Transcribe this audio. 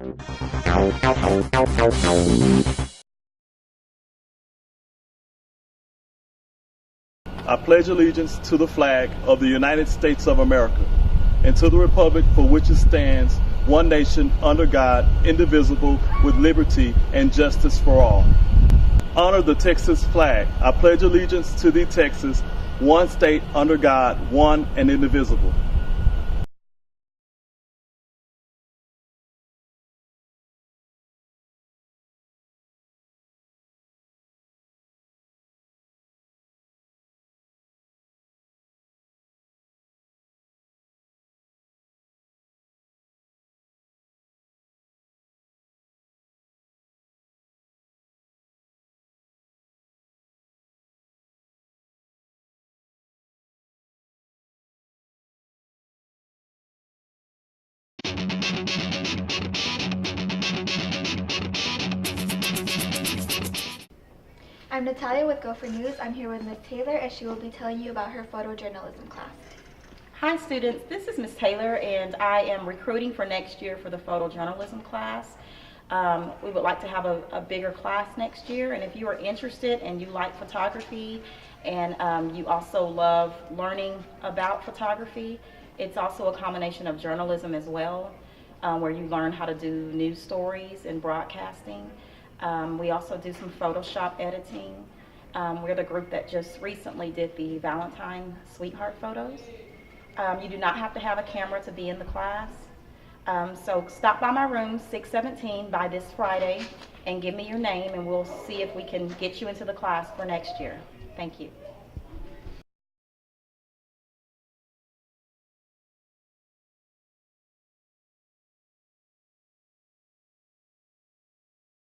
I pledge allegiance to the flag of the United States of America and to the republic for which it stands, one nation, under God, indivisible, with liberty and justice for all. Honor the Texas flag. I pledge allegiance to the Texas, one state under God, one and indivisible. I'm Natalia with Gopher News. I'm here with Ms. Taylor and she will be telling you about her photojournalism class. Hi students, this is Ms. Taylor and I am recruiting for next year for the photojournalism class. We would like to have a bigger class next year, and if you are interested and you like photography and you also love learning about photography, it's also a combination of journalism as well, where you learn how to do news stories and broadcasting. We also do some Photoshop editing. We're the group that just recently did the Valentine Sweetheart photos. You do not have to have a camera to be in the class. So stop by my room, 617, by this Friday and give me your name and we'll see if we can get you into the class for next year. Thank you.